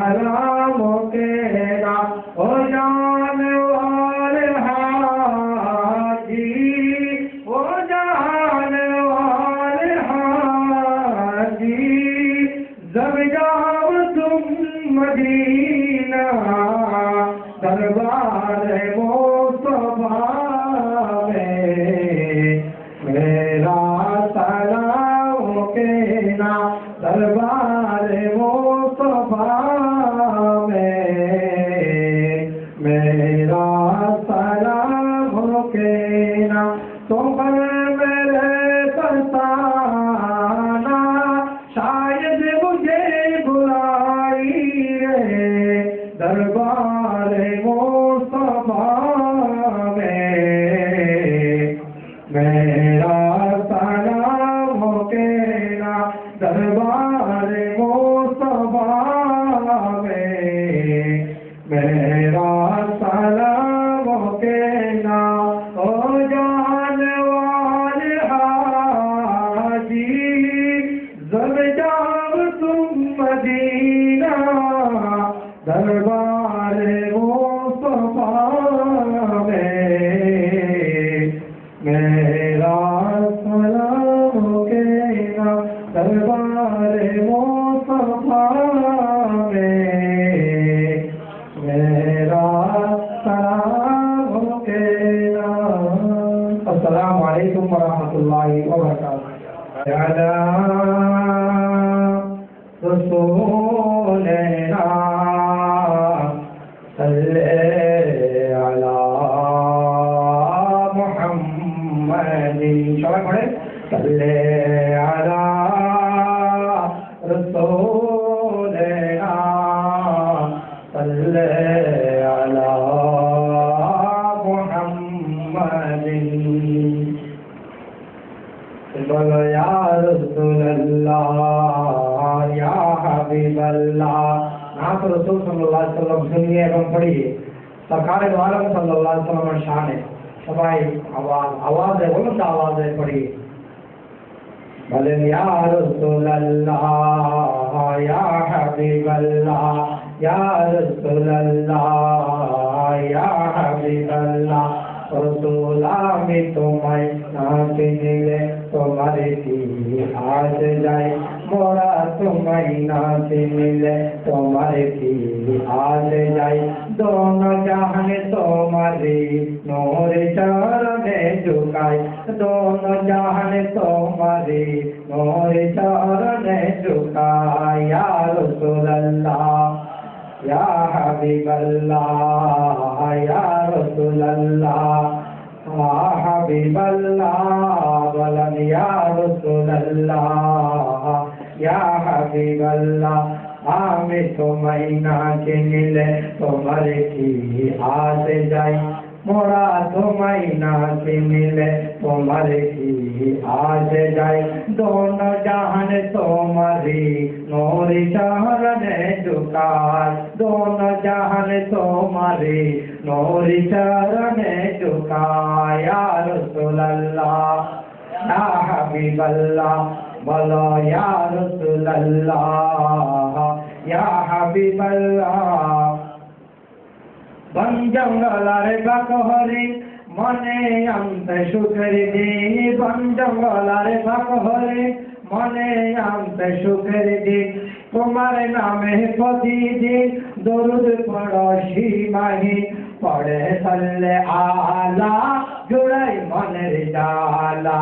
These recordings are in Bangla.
सलामों के ना ओ जान वाले हाजी, ओ जान वाले हाजी, जब जाओ तुम मदीना दरबार मुस्तफा में, मेरा सलाम कहना दरबार मुस्तफा में, मेरा सलाम कहना। तो मेरे फसाना शायद मुझे बुलाई है दरबार मुस्तफा में, मेरा सलाम कहना दरबार मुस्तफा में, मेरा सलाम कहना। ओ जान वाले हाजी, जब जाओ तुम मदीना दरबार मुस्तफा में, मेरा सलाम कहना दरबार मुस्तफा में, मेरा सलाम कहना। अस्सलामु अलैकुम वरहमतुल्लाहि वबरकातुहू। अला रसूलिना सल्ले अला मुहम्मदिन। सबाई पढ़े सल्ले अला रसूलिना सल्ले अला मुहम्मदिन। बोलो या रसूलल्लाह या हबीबल्लाह। नात रसूल सल्लल्लाहु अलैहि वसल्लम सुनिए एवं पढ़िए। सरकार दो आलम सल्लल्लाहु अलैहि वसल्लम शान है। सबाई आवाज है, बुलंद आवाज है, पढ़िए। बोले या रसूलल्लाह या हबीबल्लाह, या रसूलल्लाह या हबीबल्लाह। रसूला में तुम्हें ना चिनिले तुम्हारे की आज जाए, मोरा तुम्हें ना चिनिले तुम्हारे की आज जाए। दोनों जहान तुम्हारी नूर चरण झुकाए, दोनों जहान तुम्हारी नूर चरण झुकाए। या रसूलल्लाह या हबीबल्लाह, या रसूलल्लाह या हबीबल्लाह। बोलन या रसूलल्लाह या हबीबल्लाह। हमें तुम्हें ना चिनिले तुम्हारे की आज जाए, मोरा तुम्हें ना चिनिले तुम्हारे की आज जाए। दोनों जहान तुम्हारी नूर चरण झुकाए, दोनों जहान तुम्हारी नूर चरण झुकाए। या रसूलल्लाह या हबीबल्लाह। बोलो या रसूलल्लाह या हबीबल्लाह। बन जंगलार बाकहरी मने आनते सुखेर दिन, बन जंगलार बाकहरी मने आनते सुखेर दिन। तुम्हारे नामे प्रतिदिन दरूद पढ़ो सीमाहीन, पढ़े सल्ले आला जुड़ाई मनेर जाला,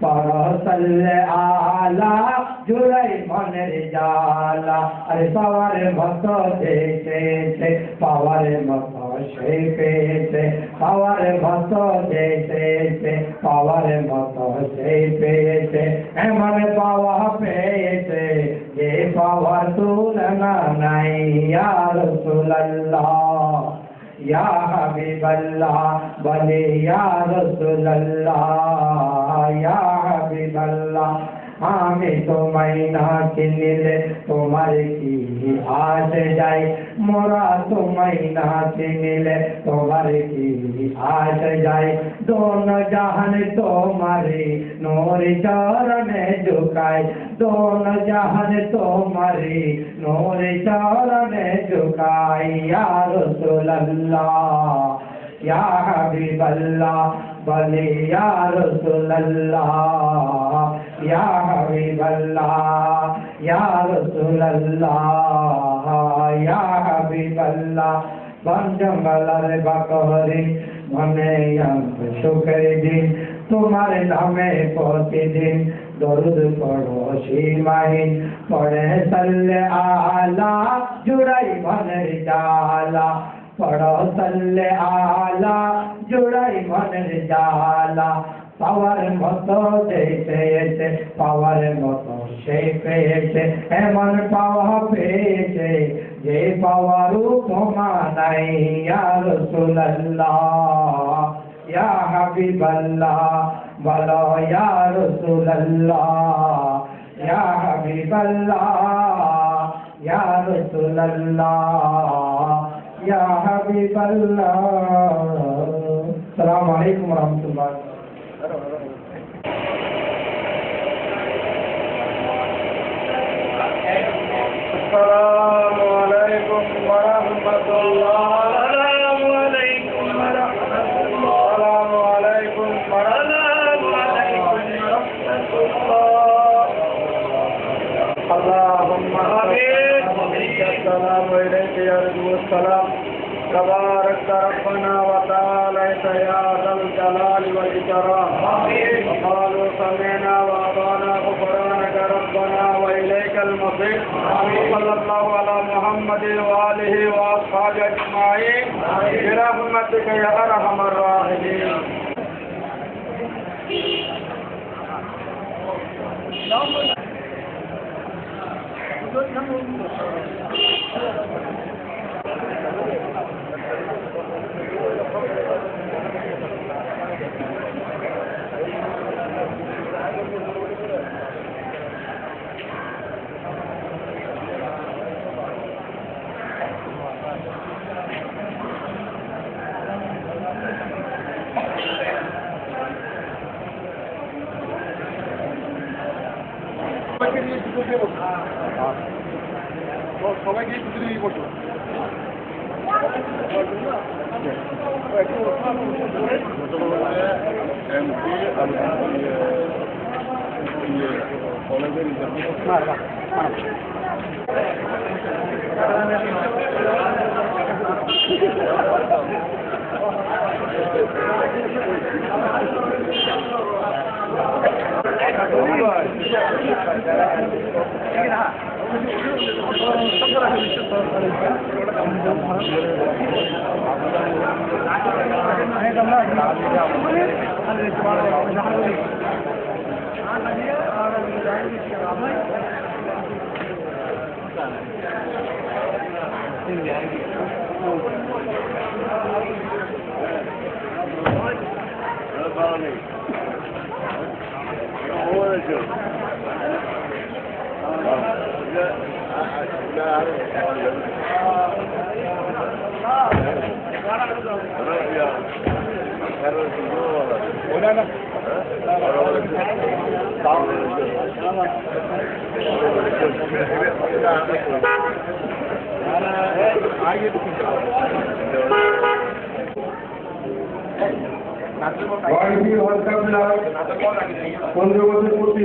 पढ़ो सल्ले आला जुड़ाई मनेर जाला। अरे सवारे मत देखे पावारे मत से पेटे, पावारे मत देखे पावारे मत से पेटे। एमन पावा पेटे ये पावा तुलना नहीं। या रसूलल्लाह या हबीबल्लाह। बोले या रसूलल्लाह या हबीबल्लाह। हमें तुम्हें ना चिनिले तुम्हारे की आज जाए, मोरा तुम्हें ना चिनिले तुम्हारे की आज जाए। दोनों जहान तुम्हारी नूर चरण झुकाए, दोनों जहान तुम्हारी नूर चरण लुकाई या रसूल अल्लाह या हबीब अल्लाह बोले या रसूल अल्लाह या हबीब अल्लाह या रसूल अल्लाह या हबीब अल्लाह बन जंगल बकरी मने शुक्र दिन तुम्हारे नामे प्रतिदिन दरुद पढ़ो सीमाहीन पढ़े सल्ले आला जुड़ाई मনের जाला पढ़ो सल्ले आला जुड़ाई मনের जाला পাওয়ার মতো দেখতে পাওয়ার মতো সে পেয়েছে এমন পাওয়া পেয়েছে যে পাওয়ার উপমা নাই ইয়া রাসূলুল্লাহ ইয়া হাবিবাল্লাহ বলো ইয়া রাসূলুল্লাহ ইয়া হাবিবাল্লাহ ইয়া রাসূলুল্লাহ ইয়া হাবিবাল্লাহ আসসালামু আলাইকুম ওয়া রাহমাতুল্লাহ السلام عليكم ورحمة الله. السلام عليكم ورحمة الله. السلام عليكم ورحمة الله. اللهم آمين. السلام عليك يا رسول السلام. تبارك ربنا وتعالى يا ذا الجلال والإكرام. وقالوا سمعنا وأطعنا غفرانك ربنا وإليك المصير. صلى الله على محمد وآله وأصحابه أجمعين برحمتك يا أرحم الراحمين. সবাইকে একটু দিয়ে বসো।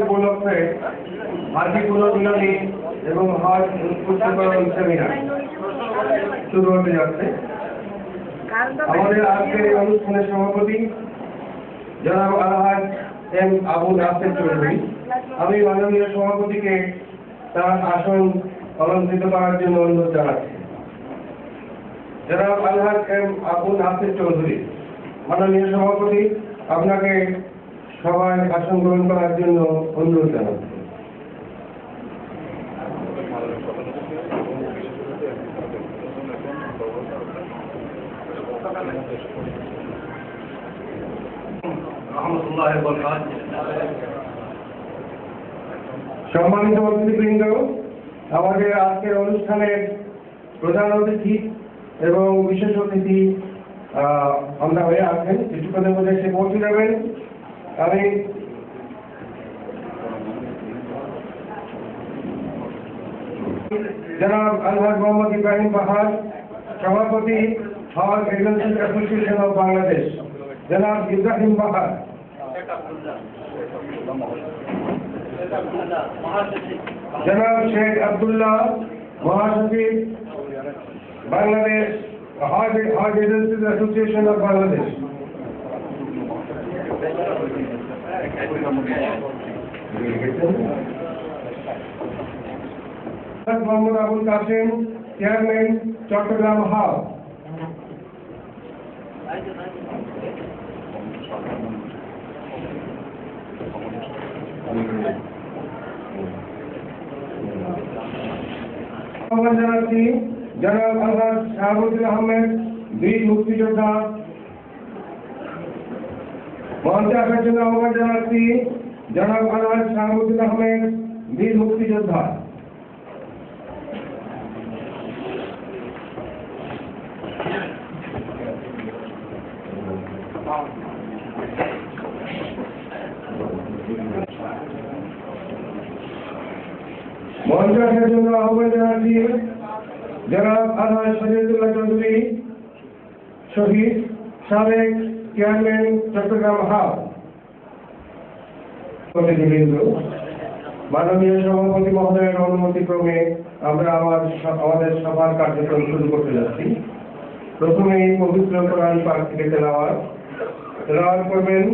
উপলক্ষে হাজি পুনর্মিলনী এবং হজ উৎসবকরণ সেমিনার শুরু হতে যাচ্ছে। আমাদের আজকের এই অনুষ্ঠানের সভাপতি জনাব আলহাজ এম আবু নাসের চৌধুরী। আমি মাননীয় সভাপতিকে তার আসন অলঙ্কৃত করার জন্য অনুরোধ জানাচ্ছি। জনাব আলহাজ এম আবু নাসের চৌধুরী, মাননীয় সভাপতি, আপনাকে সবাই আসন গ্রহণ করার জন্য অনুরোধ জানাচ্ছি। সম্মানিত অতিথিবৃন্দ, আমাদের আজকের অনুষ্ঠানের প্রধান অতিথি এবং বিশেষ অতিথি আমরা হয়ে আছেন, কিছুক্ষণের মধ্যে এসে পৌঁছে যাবেন। আমি জনাব আলহাজ মোহাম্মদ ইব্রাহিম বাহার, সভাপতি Hajj agency association of Bangladesh জনাব ইব্রাহিম বাহার, জনাব শেখ আব্দুল্লাহ, মহাসচিব Bangladesh Hajj agency association of Bangladesh, Mohammad Abul Kasem, chairman Chattogram hub, আহ্বান জানাচ্ছি জনাব আলহাজ শাহাবুদ্দিন আহমেদ, বীর মুক্তিযোদ্ধা। মঞ্চে আসার জন্য আহ্বান জানাচ্ছি জনাব আলহাজ শাহাবুদ্দিন আহমেদ, বীর মুক্তিযোদ্ধা। মঞ্চে আসার জন্য আহ্বান জানাচ্ছি জনাব আলহাজ শহীদুল্লাহ চৌধুরী, শহীদ, সাবেক চেয়ারম্যান চট্টগ্রাম হাব। মাননীয় সভাপতি মহোদয়ের অনুমতিক্রমে আমরা আমাদের সভার কার্যক্রম শুরু করতে যাচ্ছি। প্রথমেই পবিত্র কোরআন পাক থেকে তেলাওয়াত করবেন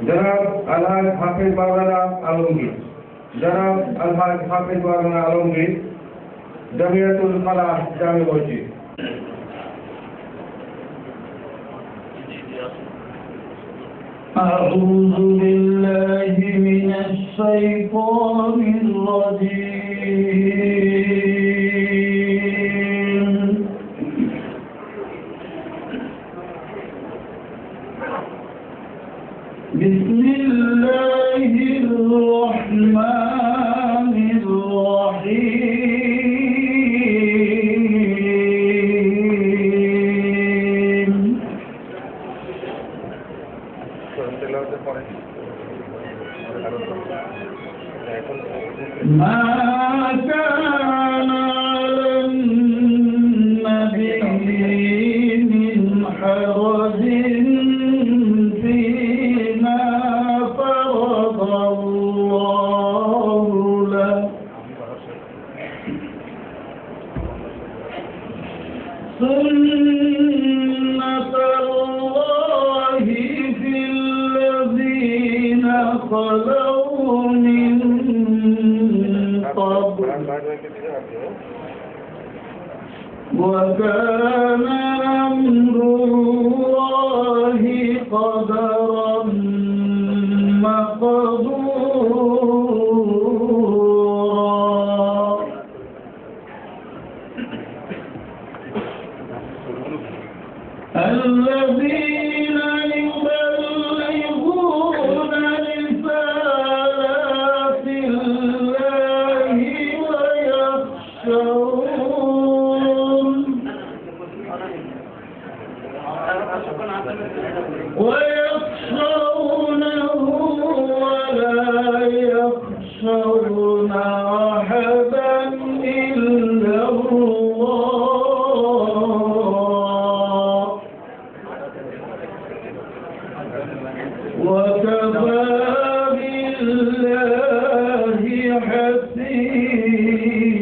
জনাব আলহাজ হাফেজ মাওলানা আলমগীর। জনাব আলহাজ হাফেজ মাওলানা আলমগীর, জামিয়াতুল ফালাহ জামে মসজিদ। أعوذ بالله من الشيطان الرجيم. بسم الله الرحمن الرحيم. ما كان على النبي من حرج فيما فرض الله له سنة الله في الذين خلوا من قبل وكان أمر الله قدرا مقدورا. الذين يبلغون رسالات الله ويخشونه ولا يخشون أحدا إلا الله وكفى بالله حسيبا.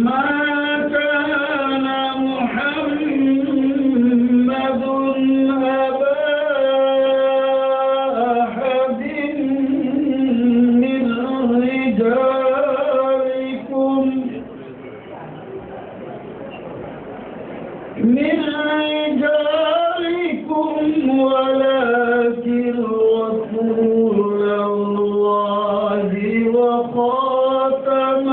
ما كان محمد أبا أحد من رجالكم ولكن رسول الله وخاتم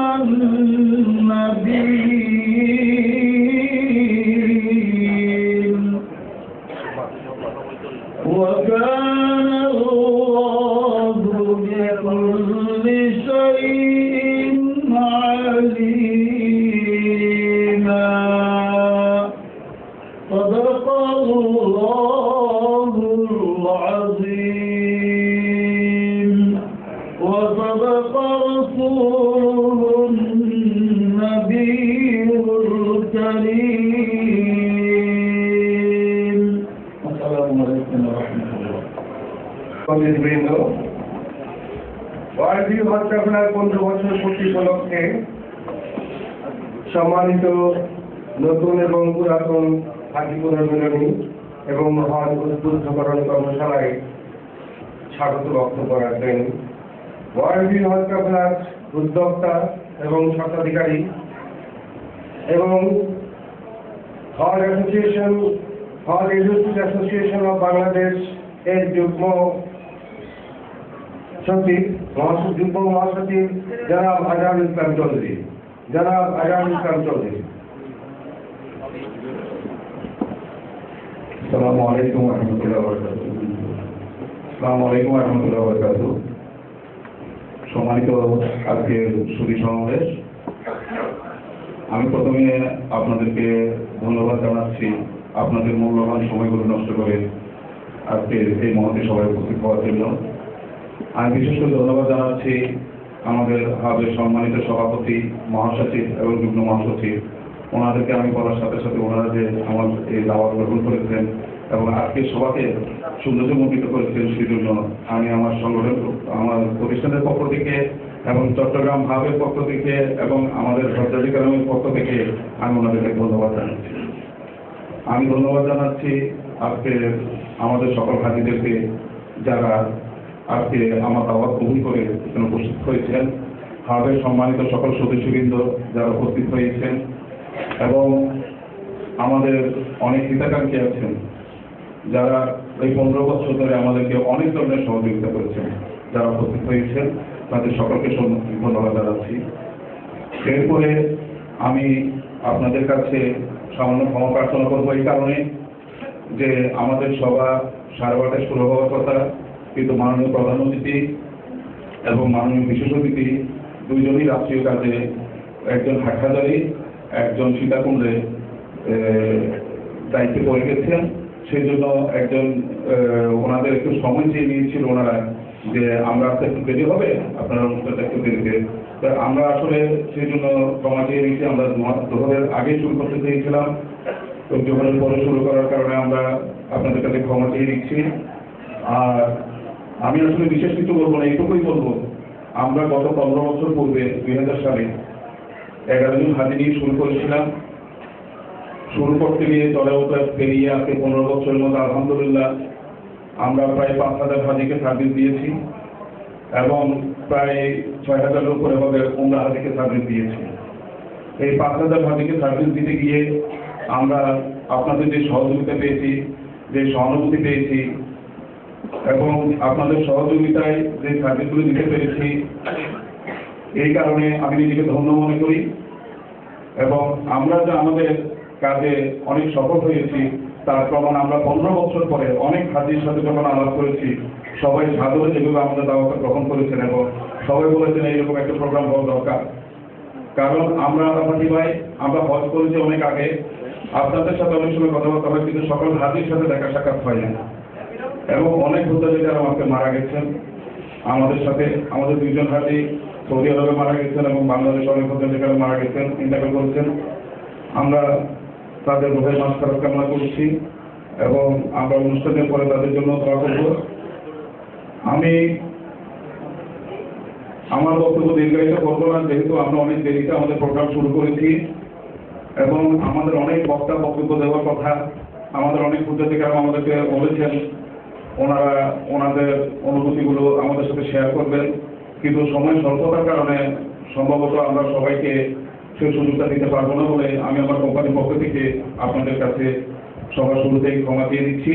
النبيين وكان الله بكل شيء عليما. صدق الله العظيم وصدق رسوله النبي الكريم السلام عليكم ورحمة الله কর্মীবৃন্দ, ওয়ার্ল্ড হজ ট্রাভেলার 15 বছর পূর্তি উপলক্ষে সম্মানিত নতুন এবং পুরাতন হাজি পুনর্মিলনী এবং হজ উদ্বুদ্ধকরণ কর্মশালায় স্বাগত বক্তব্য রাখবেন ওয়ার্ল্ড হজ ট্রাভেলার উদ্যোক্তা এবং স্বত্বাধিকারী এবং হজ অ্যাসোসিয়েশন অফ বাংলাদেশ এর যুগ্ম মহাসচিব জনাব আজহারুল ইসলাম চৌধুরী। আসসালামু আলাইকুম ওয়া রাহমাতুল্লাহি ওয়া বারাকাতুহু। আসসালামু আলাইকুম ওয়া রাহমাতুল্লাহি ওয়া বারাকাতুহু। সম্মানিত আজকের সুধী সমাবেশ, আমি প্রথমে আপনাদেরকে ধন্যবাদ জানাচ্ছি আপনাদের মূল্যবান সময়গুলো নষ্ট করে আজকের এই মহতী সভায় উপস্থিত হওয়ার জন্য। আমি বিশেষ করে ধন্যবাদ জানাচ্ছি আমাদের হাবের সম্মানিত সভাপতি, মহাসচিব এবং যুগ্ম মহাসচিব। ওনাদেরকে আমি বলার সাথে সাথে ওনারা যে আমার এই দাওয়াত গ্রহণ করেছেন এবং আজকের সভাকে সৌন্দর্যমণ্ডিত করেছেন, সেই জন্য আমি আমার সংগঠন, আমার প্রতিষ্ঠানের পক্ষ থেকে এবং চট্টগ্রাম হাবের পক্ষ থেকে এবং আমাদের হজযাত্রীদের পক্ষ থেকে আমি ওনাদেরকে ধন্যবাদ জানাচ্ছি। আমি ধন্যবাদ জানাচ্ছি আজকে আমাদের সকল হাজিদেরকে যারা আজকে আমার দাওয়াত কবুল করে এখানে উপস্থিত হয়েছেন, হাবের সম্মানিত সকল সদস্যবৃন্দ যারা উপস্থিত হয়েছেন এবং আমাদের অনেক হিতাকাঙ্ক্ষী আছেন যারা এই 15 বছর ধরে আমাদেরকে অনেক ধরনের সহযোগিতা করেছেন, যারা উপস্থিত হয়েছেন তাদের সকলকে ধন্যবাদ জানাচ্ছি। এরপরে আমি আপনাদের কাছে সামান্য ক্ষমা প্রার্থনা করবো এই কারণে যে আমাদের সভা 8:30 শুরু হওয়ার কথা, কিন্তু মাননীয় প্রধান অতিথি এবং মাননীয় বিশেষ অতিথি দুইজনই রাষ্ট্রীয় কাজে, একজন হাটহাজারী, একজন সীতাকুণ্ডে দায়িত্বে পড়ে গেছেন। সেই জন্য একজন ওনাদের একটু সময় চেয়ে নিয়েছিল ওনারা যে আমরা আসতে একটু দেরি হবে, আপনারা অনুষ্ঠানটা একটু দেরিতে। আমরা আসলে সেই জন্য ক্ষমা চেয়ে নিয়েছি। আমরা দুপুরের আগে শুরু করতে চেয়েছিলাম, তো দুপুরের পরে শুরু করার কারণে আমরা আপনাদের কাছে ক্ষমা চেয়ে নিচ্ছি। আর আমি আসলে বিশেষ কিছু বলবো না, এইটুকুই বলবো, আমরা গত 15 বছর পূর্বে 2000 সালে 11 জন হাজি নিয়ে শুরু করেছিলাম। শুরু করতে গিয়ে চলে পেরিয়ে আজকে 15 বছরের মতো আলহামদুলিল্লাহ আমরা প্রায় 5000 হাজিকে সার্ভিস দিয়েছি এবং প্রায় 6000 উপরে আমাদের উমরা হাজিকে সার্ভিস দিয়েছি। এই 5000 হাজিকে সার্ভিস দিতে গিয়ে আমরা আপনাদের যে সহযোগিতা পেয়েছি, যে সহানুভূতি পেয়েছি এবং আপনাদের সহযোগিতায় যে সার্ভিসগুলো দিতে পেরেছি, এই কারণে আমি নিজেকে ধন্য মনে করি। এবং আমরা যে আমাদের কাজে অনেক সফল হয়েছি তার প্রমাণ আমরা 15 বছর পরে অনেক হাজির সাথে যখন আলাপ করেছি, সবাই সাদরে যেভাবে আমাদের দাওয়াতটা গ্রহণ করেছেন এবং সবাই বলেছেন এইরকম একটা প্রোগ্রাম হওয়া দরকার। কারণ আমরা আলাপাতি ভাই, আমরা হজ করেছি অনেক আগে, আপনাদের সাথে অনেক সময় কথাবার্তা হয়, কিন্তু সকল হাজির সাথে দেখা সাক্ষাৎ হয় না। এবং অনেক হুদ্দাজি যারা আমাকে মারা গেছেন আমাদের সাথে, আমাদের 2 জন হাজি সৌদি আরবে মারা গেছেন এবং বাংলাদেশ অনেক হুদ্দাজি যারা মারা গেছেন, ইন্টারভিউ করেছেন। আমরা তাদের রোহের মাসফারাত কামনা করছি এবং আমরা অনুষ্ঠানের পরে তাদের জন্য দোয়া করব। আমি আমার বক্তব্য দীর্ঘায়িত করবো না, যেহেতু আমরা অনেক দেরিতে আমাদের প্রোগ্রাম শুরু করেছি এবং আমাদের অনেক বক্তব্য দেওয়ার কথা। আমাদের অনেক হুদ্দাজিকারা আমাদেরকে বলেছেন ওনারা ওনাদের অনুভূতিগুলো আমাদের সাথে শেয়ার করবেন, কিন্তু সময় স্বল্পতার কারণে সম্ভবত আমরা সবাইকে সেই সুযোগটা দিতে পারবো না বলে আমি আমার কোম্পানির পক্ষ থেকে আপনাদের কাছে সবার শুরুতেই ক্ষমা দিয়ে দিচ্ছি।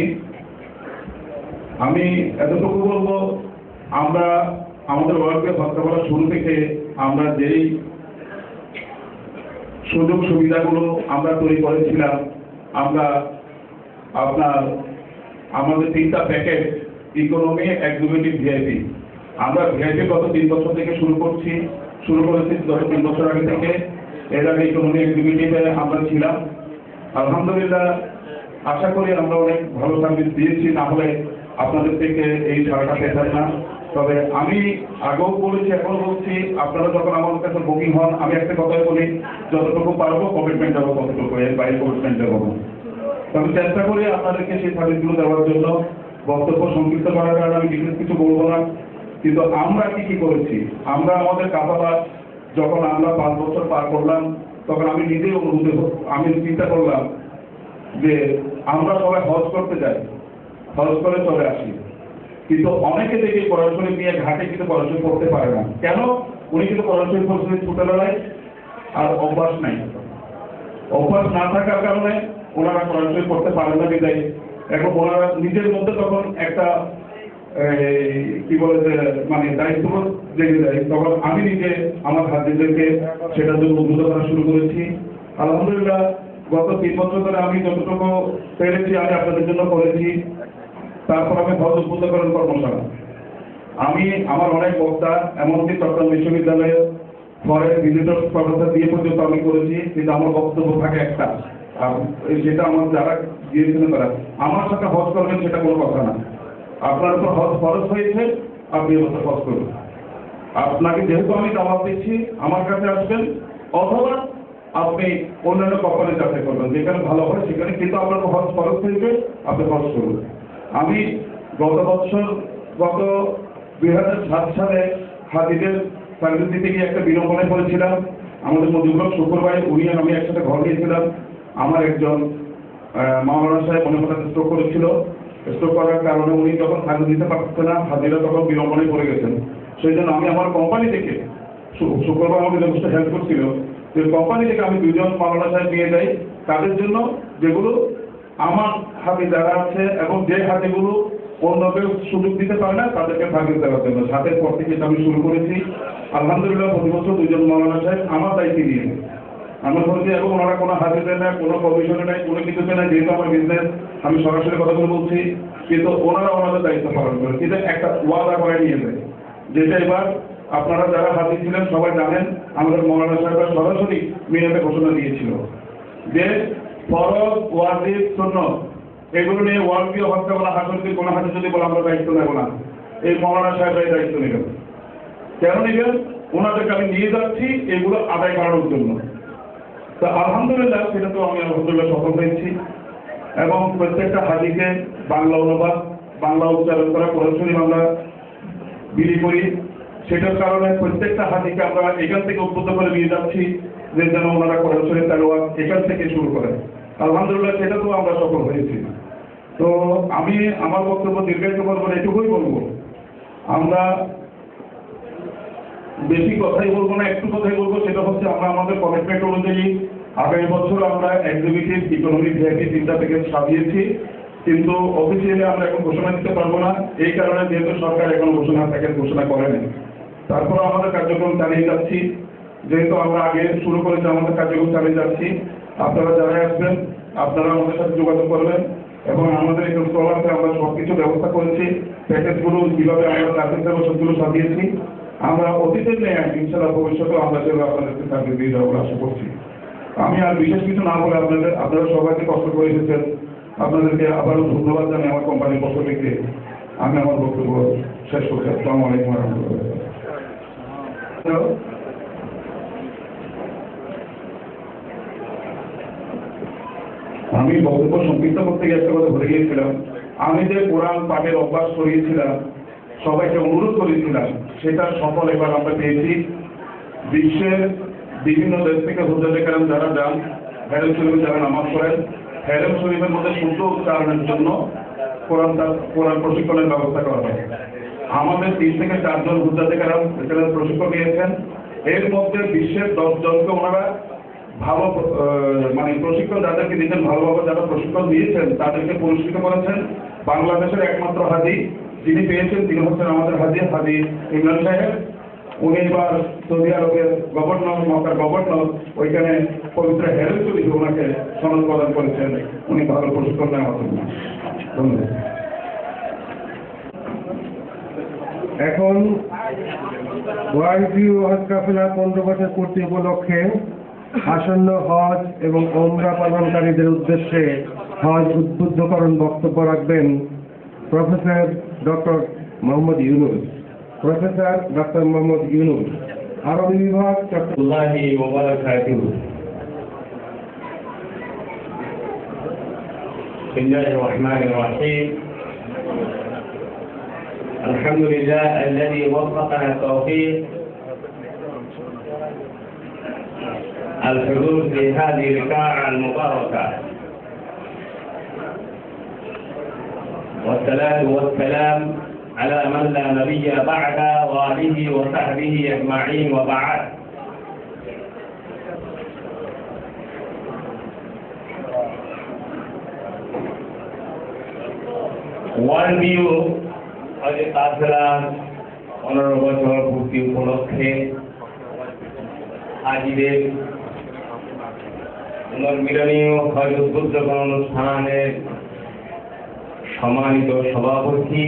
আমি এতটুকু বলবো, আমরা আমাদের ওয়ার্ল্ডকে হত্যা করার শুরু থেকে আমরা যেই সুযোগ সুবিধাগুলো আমরা তৈরি করেছিলাম, আমরা আমাদের 3টা প্যাকেজ, ইকোনমি, এক্সিকিউটিভ, ভিআইপি। আমরা ভিআইপি গত 3 বছর থেকে শুরু করেছি গত 3 বছর আগে থেকে। এর আগে ইকোনমি, এক্সিকিউটিভে আমরা ছিলাম। আলহামদুলিল্লাহ, আশা করি আমরা অনেক ভালো সার্ভিস দিয়েছি, না হলে আপনাদের থেকে এই সারাটা পেতাম না। তবে আমি আগেও বলেছি, এখনো বলছি, আপনারা যখন আমার কাছে বুকিং হন, আমি একটা কথাই বলি, যতটুকু পারবো কমিটমেন্ট দেবো, ততটুকু, এর বাইরে কমিটমেন্ট দেবো না। তবে চেষ্টা করি আপনাদেরকে সেই সার্ভিসগুলো দেওয়ার জন্য। বক্তব্য সংক্ষিপ্ত করার কারণে আমি বিশেষ কিছু বলবো না, কিন্তু আমরা কি করেছি, আমরা আমাদের কাফালা যখন আমরা 5 বছর পার করলাম, তখন আমি নিজেই আমি চিন্তা করলাম যে আমরা সবাই হজ করতে যাই, হজ করে চলে আসি, কিন্তু অনেকে দেখি কোরআন শরীফ নিয়ে ঘাটে কিন্তু কোরআন শরীফ পড়তে পারে না। কেন? উনি কিন্তু কোরআন শরীফ পড়তে ছোটবেলায় আর অভ্যাস নাই, অভ্যাস না থাকার কারণে ওনারা কোরআন শরীফ পড়তে পারেন না বিদায়। এখন ওনারা নিজের মধ্যে তখন একটা কি বলে যে মানে দায়িত্ববোধ জেগে যায়। তখন আমি নিজে আমার হাজিদেরকে সেটার জন্য উদ্বুদ্ধ করা শুরু করেছি। আলহামদুলিল্লাহ গত 3 বছর ধরে আমি যতটুকু পেরেছি আমি আপনাদের জন্য করেছি। তারপর আমি হজ উদ্বুদ্ধকরণ কর্মশালা, আমি আমার অনেক বক্তা, এমনকি চট্টগ্রাম বিশ্ববিদ্যালয়ে পরে ভিজিটর প্রফেসর দিয়ে পর্যন্ত আমি করেছি, কিন্তু আমার বক্তব্য থাকে একটা, সেটা আমার যারা গিয়েছিলেন তারা আমার সাথে হজ করবেন সেটা কোনো কথা না। আপনার উপর হজ ফরজ হয়েছে, আপনি এবছর হজ করবেন। আপনাকে যেহেতু আমি দাওয়াত দিচ্ছি, আমার কাছে আসবেন, অথবা আপনি অন্যান্য কোম্পানি যাচাই করবেন, যেখানে ভালো হয় সেখানে, কিন্তু আপনার হজ ফরজ হয়েছে, আপনি হজ করবেন। আমি গত 2007 সালে হাজিদের সার্ভিস দিতে গিয়ে একটা বিড়ম্বনায় পড়েছিলাম। আমাদের মজিবুর শুকুর ভাই, উনি আমি একসাথে ঘর নিয়েছিলাম। আমার একজন মাওলানা সাহেব মনে হঠাৎ স্ট্রোক করেছিল। স্ট্রোক করার কারণে উনি যখন সার্ভিস দিতে পারছে না, হাজিরা তখন বিড়ম্বনায় পড়ে গেছেন। সেই জন্য আমি আমার কোম্পানি থেকে, শুক্রবার আমাকে যথেষ্ট হেল্প করছিল, যে কোম্পানি থেকে আমি 2 জন মাওলানা সাহেব নিয়ে যাই তাদের জন্য, যেগুলো আমার হাতে যারা আছে এবং যে হাতেগুলো অন্য কেউ সুযোগ দিতে পারে না তাদেরকে সার্ভিস দেওয়ার জন্য। সাথের পর থেকে আমি শুরু করেছি। আলহামদুলিল্লাহ প্রতি বছর 2 জন মাওলানা সাহেব আমার দায়িত্ব নিয়ে আমরা করেছি, এবং ওনারা কোনো হাজিরে নেয়, কোনো কমিশনে নেয়, কোনো কিছুতে নেয়। যেহেতু আমার বিজনেস, আমি সরাসরি কথাগুলো বলছি, কিন্তু ওনারা ওনাদের দায়িত্ব পালন করে। কিন্তু একটা ওয়াদা করে নিয়ে যায়, যেটা এবার আপনারা যারা হাজির ছিলেন সবাই জানেন, আমাদের মৌলানা সাহেবরা সরাসরি মিনাতে ঘোষণা দিয়েছিল যে ফরজ, ওয়াজিব, সুন্নাত এগুলো নিয়ে ওয়ার্ল্ডীয় হত্যা বলা, হাসনকে কোনো হাতে যদি বলে আমরা দায়িত্ব নেব না, এই মৌলানা সাহেবরাই দায়িত্ব নেবেন। কেন নেবেন? ওনাদেরকে আমি নিয়ে যাচ্ছি এগুলো আদায় করানোর জন্য। তো আলহামদুলিল্লাহ সেটা তো আমি আলহামদুলিল্লাহ সফল হয়েছি, এবং প্রত্যেকটা হাজিকে বাংলা অনুবাদ, বাংলা উচ্চারণ করা কোরআন শরীফ আমরা বিলি করি। সেটার কারণে প্রত্যেকটা হাজিকে আমরা এখান থেকে উদ্বুদ্ধ করে নিয়ে যাচ্ছি যে যেন ওনারা কোরআন শরীফ তেলাওয়াত এখান থেকে শুরু করেন। আলহামদুলিল্লাহ সেটা তো আমরা সফল হয়েছি। তো আমি আমার বক্তব্য দীর্ঘায়িত করবো না, এটুকুই বলবো, আমরা বেশি কথাই বলবো না, একটু কথাই বলবো। সেটা হচ্ছে আমরা আমাদের কমিটমেন্ট অনুযায়ী আগামী বছর আমরা এক্সিকিউটিভ, ইকোনমিক, ভিআইপি 3টা প্যাকেজ সাজিয়েছি, কিন্তু অফিসিয়ালি আমরা এখন ঘোষণা দিতে পারবো না। এই কারণে যেহেতু সরকার এখন প্যাকেজ ঘোষণা করেনি, তারপর আমাদের কার্যক্রম চালিয়ে যাচ্ছি। যেহেতু আমরা আগে শুরু করেছি, আমাদের কার্যক্রম চালিয়ে যাচ্ছি। আপনারা যারা আসবেন আপনারা আমাদের সাথে যোগাযোগ করবেন, এবং আমাদের এই স্কলারতে আমরা সবকিছু ব্যবস্থা করেছি। প্যাকেজগুলো কিভাবে আমরা সার্ভিস দেবো সবগুলো সাজিয়েছি। আমরা অতীতের নেই ইনশাআল্লাহ ভবিষ্যতেও আমরা সেগুলো আপনাদেরকে সার্ভিস দিয়ে যাবো আশা করছি। আমি আর বিশেষ কিছু না বলে আপনারা সবাইকে কষ্ট করে এসেছেন, আপনাদেরকে আবারও ধন্যবাদ জানাই আমার কোম্পানির পক্ষ থেকে। আমি আমার বক্তব্য শেষ করছি। আসসালামু আলাইকুম ওয়া রাহমাতুল্লাহ। আমি বক্তব্য সংক্ষিপ্ত করতে গিয়ে একটা কথা ভুলে গিয়েছিলাম। আমি যে কোরআন পাঠের অভ্যাস করিয়েছিলাম, সবাইকে অনুরোধ করেছিলাম, সেটা সফল এবার আমরা পেয়েছি। বিশ্বের বিভিন্ন দেশ থেকে হুজুরে কেরাম যারা যান, হেরেম শরীফে যারা নামাজ পড়েন, হেরেম শরীফের মধ্যে শুদ্ধ উচ্চারণের জন্য কোরআন প্রশিক্ষণের ব্যবস্থা করা হয়। আমাদের 3 থেকে 4 জন হুজুরে কেরাম এখানে প্রশিক্ষণ নিয়েছেন। এর মধ্যে বিশ্বের 10 জনকে ওনারা ভালো মানে প্রশিক্ষণ যাদেরকে দিয়েছেন, ভালোভাবে যারা প্রশিক্ষণ দিয়েছেন তাদেরকে পুরস্কৃত করেছেন। বাংলাদেশের একমাত্র হাজি যিনি পেয়েছেন তিনি হচ্ছেন আমাদের হাজি ইমরান সাহেব। উনি এবার সৌদি আরবের গভর্নর, মক্কার গভর্নর, ওইখানে পবিত্র হেরেম শরীফে ওনাকে সনদ প্রদান করেছেন উনি ভালো প্রশিক্ষণ নেওয়ার জন্য। ধন্যবাদ। এখন ওয়াইফিউ হজ কাফেলা 15 বছর পূর্তি উপলক্ষে আসন্ন হজ এবং ওমরা পালনকারীদের উদ্দেশ্যে হজ উদ্বুদ্ধকরণ বক্তব্য রাখবেন professor doctor Mohammad Yunus, professor doctor Mohammad Yunus, আরবি বিভাগ, আল্লাহি ওয়া বারাকাতুহু। বিসমিল্লাহির রহমানির রহিম। আলহামদুলিল্লাহ الذي وفقنا التوفيق الحضور في هذه القاعة المباركة، والصلاة والسلام على من لا نبي بعد وآله وصحبه أجمعين وبعد. ওয়ার্ল্ড ভিউ তাছাড়া 15 বছর পূর্তি উপলক্ষে হাজিদের পুনর্মিলনীয় হজ উদ্বোধন অনুষ্ঠানের সম্মানিত সভাপতি,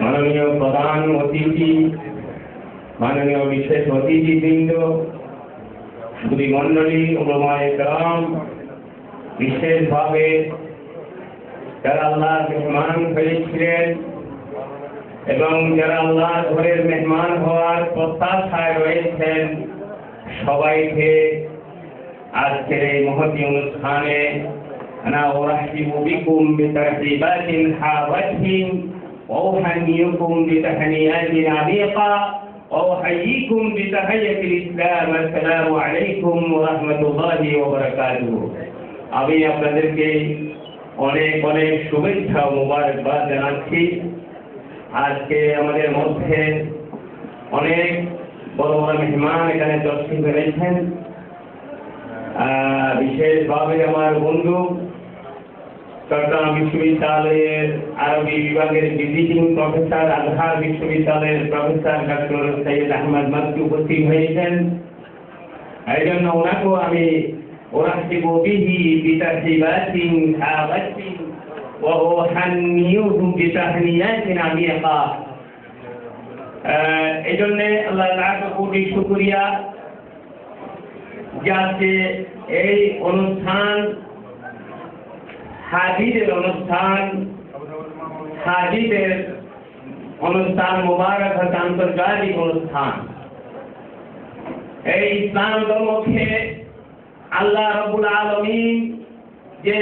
মাননীয় প্রধান অতিথি, মাননীয় বিশেষ অতিথিবৃন্দ, সুধী মণ্ডলী, ওলামায়ে কেরাম, বিশেষভাবে যারা আল্লাহর মেহমান হয়েছিলেন এবং যারা আল্লাহর ঘরের মেহমান হওয়ার প্রত্যাশায় রয়েছেন, সবাইকে আজকের এই মহতী অনুষ্ঠানে أنا أرحب بكم بترحيبات حارة وأهنئكم بتهنئات عميقة وأحييكم بتحية الإسلام السلام عليكم ورحمة الله وبركاته. আমি আপনাদেরকে অনেক অনেক শুভেচ্ছা ও মোবারকবাদ জানাচ্ছি। আজকে আমাদের মধ্যে অনেক বড় বড় মেহমান এখানে দর্শক রয়েছেন। বিশেষভাবে আমার বন্ধু চট্টগ্রাম বিশ্ববিদ্যালয়ের আরবি বিভাগের ভিজিটিং প্রফেসর, আজহার বিশ্ববিদ্যালয়ের প্রফেসর ডক্টর সৈয়দ আহমদ মাককি উপস্থিত হয়েছেন। এই জন্য ওনাকেও আমি أرحب به بترحيبات حارة وأهنئه بتهنئات عميقة. এই জন্য আল্লাহ তাআলাকে কোটি শুকরিয়া যাতে এই অনুষ্ঠান হাজিদের অনুষ্ঠান মুবারক হচ্ছে আন্তর্জাতিক অনুষ্ঠান। এই ইসলাম ধর্মকে আল্লাহ রাব্বুল আলামিন যে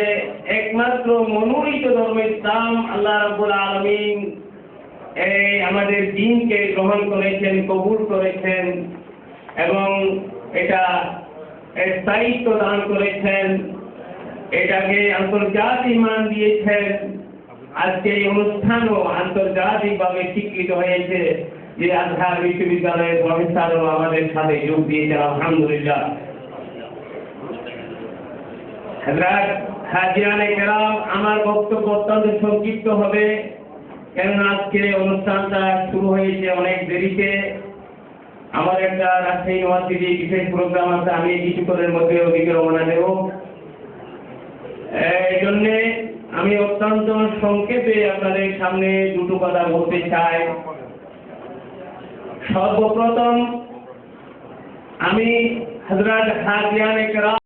একমাত্র মনোনীত ধর্ম ইসলাম, আল্লাহ রাব্বুল আলামিন এই আমাদের দ্বীনকে গ্রহণ করেছেন, কবুল করেছেন এবং এটা স্থায়িত্ব দান করেছেন, এটাকে আন্তর্জাতিক মান দিয়েছেন। আজকে এই অনুষ্ঠানও আন্তর্জাতিকভাবে স্বীকৃত হয়েছে যে আজহার বিশ্ববিদ্যালয়ের প্রফেসরও আমাদের সাথে যোগ দিয়েছেন, আলহামদুলিল্লাহ। হযরত হাজিয়ানে কেরাম, আমার বক্তব্য অত্যন্ত সংক্ষিপ্ত হবে, কেননা আজকে অনুষ্ঠানটা শুরু হয়েছে অনেক দেরিতে। আমার একটা রাজশাহী ইউনিভার্সিটি বিশেষ প্রোগ্রাম আছে, আমি কিছুক্ষণের মধ্যে ওদিকে রওনা দেব। এই জন্য আমি অত্যন্ত সংক্ষেপে আপনাদের সামনে দুটো কথা বলতে চাই। সর্বপ্রথম আমি হযরত হাজিয়ানে কেরাম